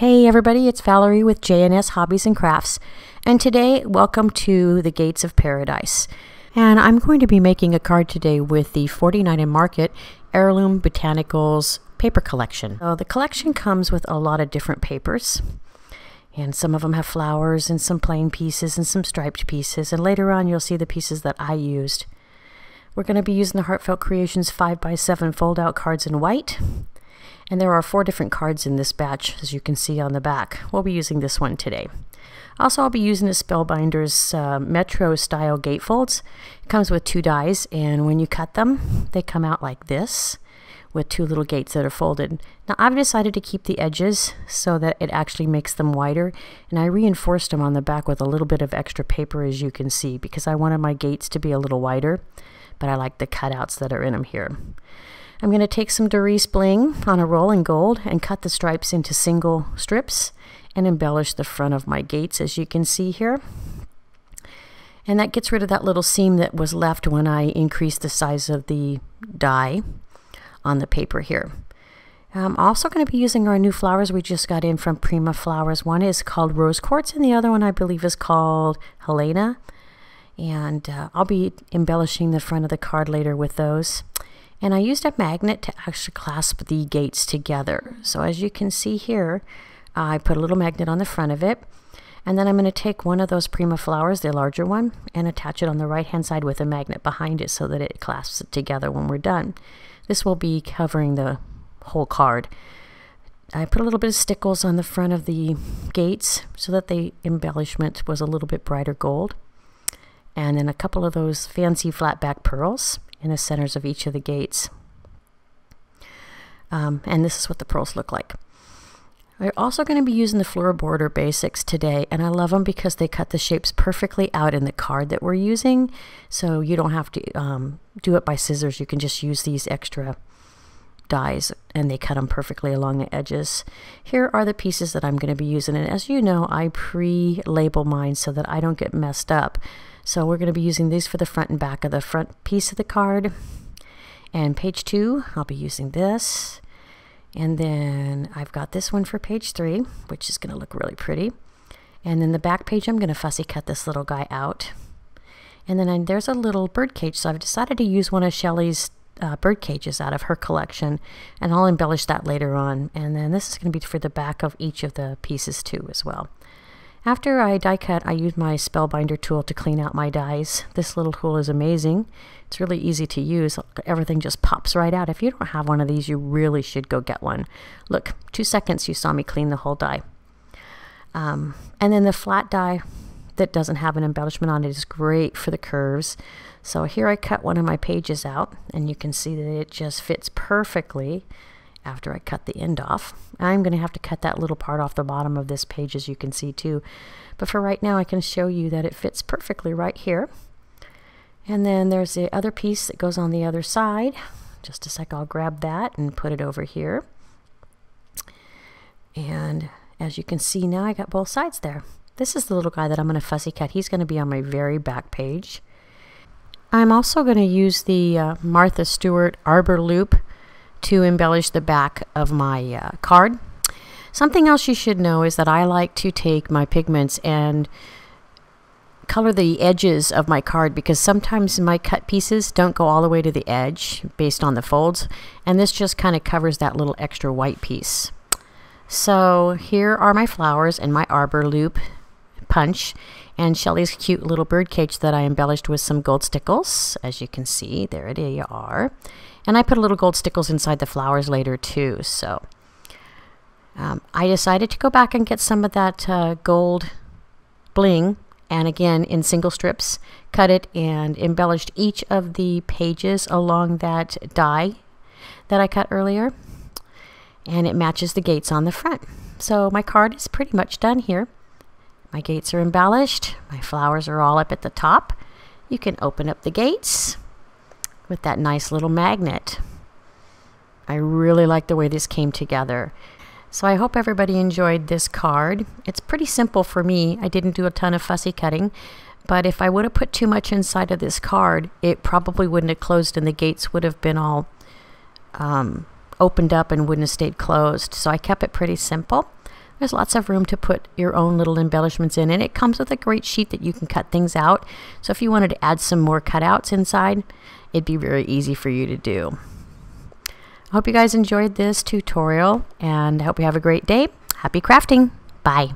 Hey everybody, it's Valerie with J&S Hobbies and Crafts, and today welcome to the Gates of Paradise. And I'm going to be making a card today with the 49 & Market Heirloom Botanicals paper collection. So the collection comes with a lot of different papers, and some of them have flowers and some plain pieces and some striped pieces, and later on you'll see the pieces that I used. We're going to be using the Heartfelt Creations 5x7 fold-out cards in white. And there are 4 different cards in this batch, as you can see on the back. We'll be using this one today. Also, I'll be using the Spellbinders Metro style gatefolds. It comes with 2 dies, and when you cut them, they come out like this, with 2 little gates that are folded. Now, I've decided to keep the edges so that it actually makes them wider, and I reinforced them on the back with a little bit of extra paper, as you can see, because I wanted my gates to be a little wider, but I like the cutouts that are in them here. I'm going to take some Bling on a roll in gold and cut the stripes into single strips and embellish the front of my gates, as you can see here. And that gets rid of that little seam that was left when I increased the size of the die on the paper here. I'm also going to be using our new flowers we just got in from Prima Flowers. One is called Rose Quartz and the other one I believe is called Helena. And I'll be embellishing the front of the card later with those. And I used a magnet to actually clasp the gates together. So as you can see here, I put a little magnet on the front of it. And then I'm going to take one of those Prima Flowers, the larger one, and attach it on the right-hand side with a magnet behind it so that it clasps it together when we're done. This will be covering the whole card. I put a little bit of Stickles on the front of the gates so that the embellishment was a little bit brighter gold. And then a couple of those fancy flat back pearls in the centers of each of the gates. And this is what the pearls look like. We're also going to be using the Fleur border basics today, and I love them because they cut the shapes perfectly out in the card that we're using, so you don't have to do it by scissors. You can just use these extra dies and they cut them perfectly along the edges. Here are the pieces that I'm going to be using, and as you know, I pre-label mine so that I don't get messed up. So we're going to be using these for the front and back of the front piece of the card. And page 2, I'll be using this. And then I've got this one for page 3, which is going to look really pretty. And then the back page, I'm going to fussy cut this little guy out. And then there's a little bird cage, so I've decided to use one of Shellie's bird cages out of her collection. And I'll embellish that later on. And then this is going to be for the back of each of the pieces too as well. After I die cut, I use my Spellbinder tool to clean out my dies. This little tool is amazing. It's really easy to use. Everything just pops right out. If you don't have one of these, you really should go get one. Look, 2 seconds you saw me clean the whole die. And then the flat die that doesn't have an embellishment on it is great for the curves. So here I cut one of my pages out, and you can see that it just fits perfectly. After I cut the end off, I'm going to have to cut that little part off the bottom of this page, as you can see too. But for right now, I can show you that it fits perfectly right here. And then there's the other piece that goes on the other side. Just a sec, I'll grab that and put it over here. And as you can see now, I got both sides there. This is the little guy that I'm going to fussy cut. He's going to be on my very back page. I'm also going to use the Martha Stewart Arbor loop to embellish the back of my card. Something else you should know is that I like to take my pigments and color the edges of my card, because sometimes my cut pieces don't go all the way to the edge based on the folds, and this just kind of covers that little extra white piece. So here are my flowers and my Arbor loop punch and Shellie's cute little bird cage that I embellished with some gold stickles. As you can see, there they are. And I put a little gold stickles inside the flowers later too. So I decided to go back and get some of that gold bling, and again in single strips, cut it and embellished each of the pages along that die that I cut earlier. And it matches the gates on the front. So my card is pretty much done here. My gates are embellished. My flowers are all up at the top. You can open up the gates with that nice little magnet. I really like the way this came together. So I hope everybody enjoyed this card. It's pretty simple for me. I didn't do a ton of fussy cutting, but if I would have put too much inside of this card, it probably wouldn't have closed and the gates would have been all opened up and wouldn't have stayed closed. So I kept it pretty simple. There's lots of room to put your own little embellishments in, and it comes with a great sheet that you can cut things out. So if you wanted to add some more cutouts inside, it'd be very easy for you to do. I hope you guys enjoyed this tutorial, and I hope you have a great day. Happy crafting. Bye.